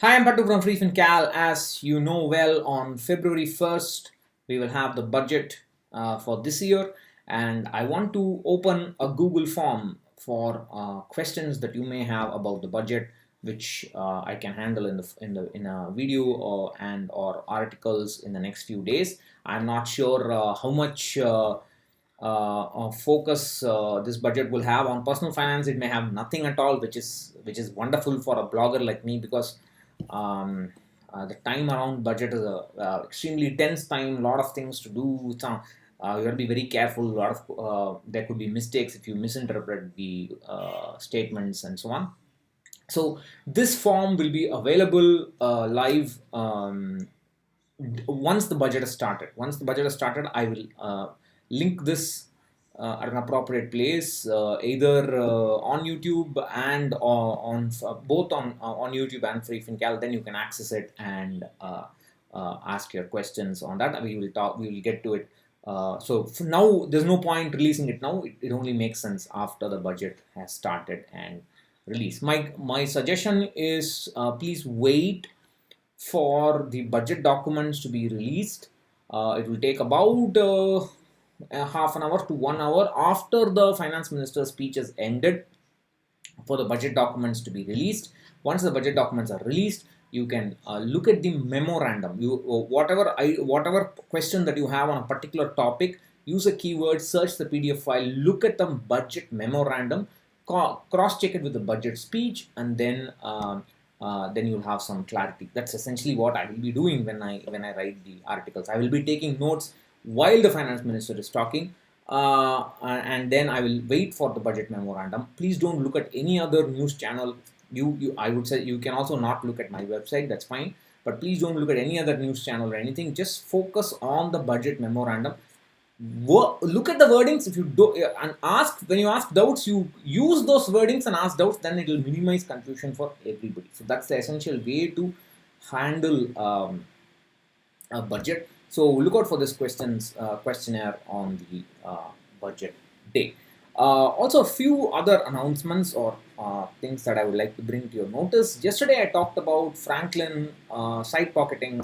Hi, I'm Pattu from freefincal. As you know well, on February 1st, we will have the budget for this year, and I want to open a Google form for questions that you may have about the budget, which I can handle in a video or articles in the next few days. I'm not sure how much. Focus this budget will have on personal finance. It may have nothing at all, which is wonderful for a blogger like me, because um, the time around budget is a extremely tense time. A lot of things to do. You got to be very careful. A lot of there could be mistakes if you misinterpret the statements and so on. So this form will be available live once the budget is started. Once the budget is started, I will link this at an appropriate place, either on YouTube and on both on YouTube and freefincal. Then you can access it and ask your questions on that. We will talk. We will get to it. So for now, there's no point releasing it now. It only makes sense after the budget has started and released. My suggestion is, please wait for the budget documents to be released. It will take about a half an hour to 1 hour after the finance minister's speech has ended for the budget documents to be released. Once the budget documents are released, you can look at the memorandum. Whatever question that you have on a particular topic, use a keyword, search the PDF file, look at the budget memorandum, cross check it with the budget speech, and then you'll have some clarity. That's essentially what I will be doing when I write the articles. I will be taking notes while the finance minister is talking, and then I will wait for the budget memorandum. Please don't look at any other news channel. I would say you can also not look at my website. That's fine, but please don't look at any other news channel or anything. Just focus on the budget memorandum. Look at the wordings. If you do and ask when you ask doubts, you use those wordings and ask doubts. Then it will minimize confusion for everybody. So that's the essential way to handle a budget. So look out for this questionnaire on the budget day. Also, a few other announcements or things that I would like to bring to your notice. Yesterday, I talked about Franklin side pocketing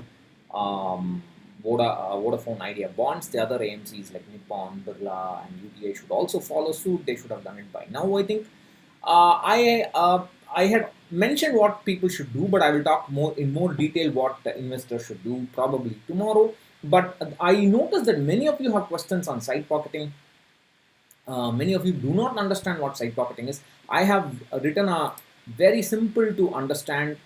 Vodafone Idea bonds. The other AMCs like Nippon, Birla, and UBA should also follow suit. They should have done it by now, I think. I had mentioned what people should do, but I will talk more detail what the investors should do probably tomorrow. But I noticed that many of you have questions on side pocketing. Many of you do not understand what side pocketing is. I have written a very simple to understand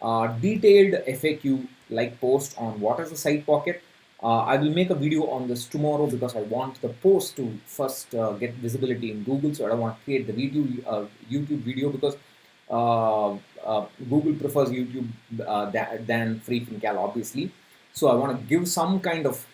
detailed FAQ like post on what is a side pocket. I will make a video on this tomorrow because I want the post to first get visibility in Google. So I don't want to create the YouTube video, because Google prefers YouTube than freefincal, obviously. So I want to give some kind of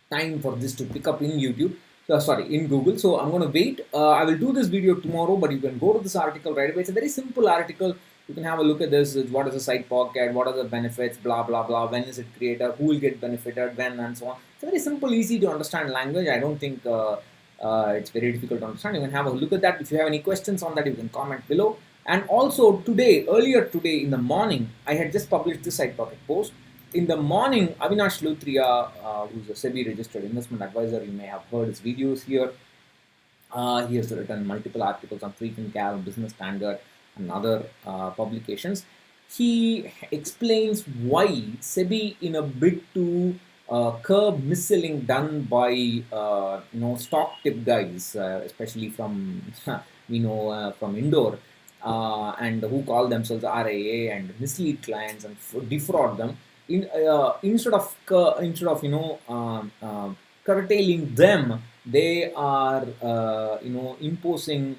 time for this to pick up in YouTube. Sorry, in Google. So I'm going to wait. I will do this video tomorrow, but you can go to this article right away. It's a very simple article. You can have a look at this. What is a side pocket? What are the benefits? Blah blah blah. When is it created? Who will get benefited? When, and so on. It's a very simple, easy to understand language. I don't think it's very difficult to understand. You can have a look at that. If you have any questions on that, you can comment below. And also earlier today in the morning, I had just published this side pocket post. In the morning, Avinash Luthria, who's a SEBI registered investment advisor, you may have heard his videos here. He has written multiple articles on freefincal, Business Standard, and other publications. He explains why SEBI, in a bid to curb mis-selling done by stock tip guys, especially from from Indore, and who call themselves RIA, and mislead clients and defraud them. Instead of curtailing them, they are imposing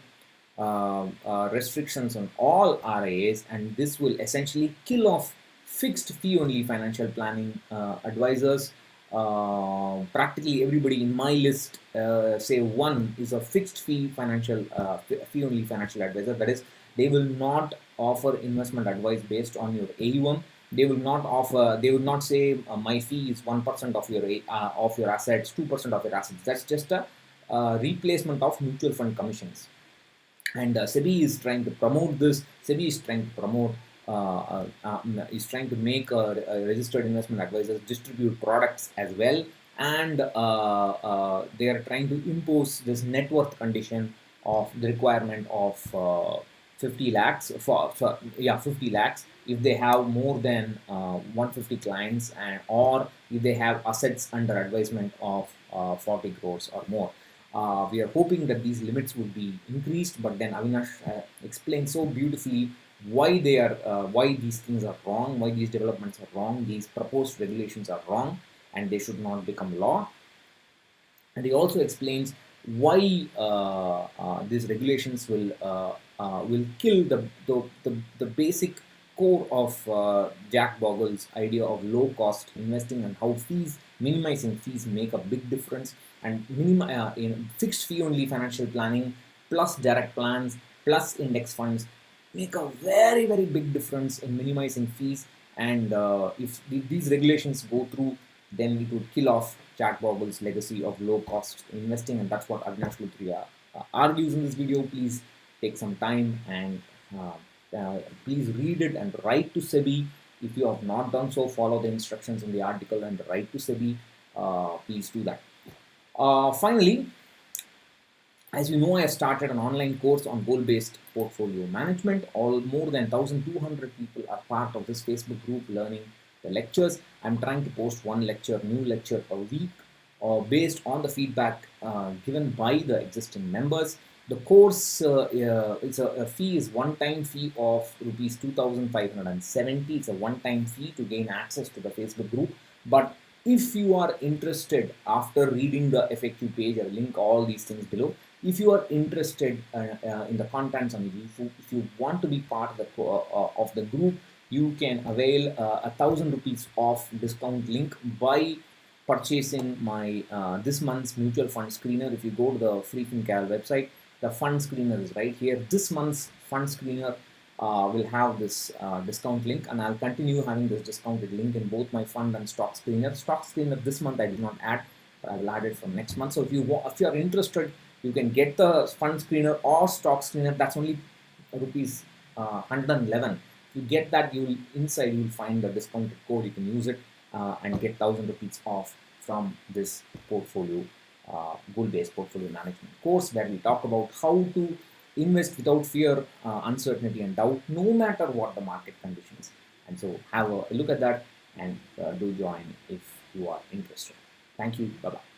restrictions on all RIAs, and this will essentially kill off fixed fee only financial planning advisors. Practically everybody in my list, say one, is a fixed fee fee only financial advisor. That is, they will not offer investment advice based on your AUM. They will not offer. They would not say my fee is 1% of your assets, 2% of your assets. That's just a replacement of mutual fund commissions. And SEBI is trying to promote this. SEBI is trying to promote is trying to make registered investment advisors distribute products as well, and they are trying to impose this net worth condition of the requirement of 50 lakhs for yeah 50 lakhs if they have more than 150 clients, and or if they have assets under advisement of 40 crores or more. We are hoping that these limits would be increased, but then Avinash explained so beautifully why these things are wrong, why these developments are wrong, these proposed regulations are wrong, and they should not become law. And he also explains why these regulations will kill the basic core of Jack Bogle's idea of low cost investing, and how minimizing fees make a big difference, and in fixed fee only financial planning plus direct plans plus index funds make a very big difference in minimizing fees. And if these regulations go through, then it would kill off Jack Bogle's legacy of low cost investing, and that's what Avinash Luthria argues in this video. Please take some time and please read it and write to SEBI. If you have not done so, follow the instructions in the article and write to SEBI. Please do that. Finally, as you know, I have started an online course on goal-based portfolio management. All more than 1,200 people are part of this Facebook group learning the lectures. I'm trying to post new lecture a week, based on the feedback given by the existing members. The course it's a fee is one-time fee of rupees 2,570. It's a one-time fee to gain access to the Facebook group. But if you are interested, after reading the FAQ page, I will link all these things below. If you are interested in the contents, and if you want to be part of the group, you can avail 1,000 rupees off discount link by purchasing my this month's mutual fund screener. If you go to the freefincal website, the fund screener is right here. This month's fund screener will have this discount link, and I'll continue having this discounted link in both my fund and stock screener. Stock screener this month I did not add, but I will add it from next month. So if you are interested, you can get the fund screener or stock screener. That's only rupees 111. If you get that, you will find the discounted code. You can use it and get 1,000 rupees off from this portfolio goal-based portfolio management course, where we talk about how to invest without fear, uncertainty, and doubt, no matter what the market conditions. And so have a look at that, and do join if you are interested. Thank you. Bye bye.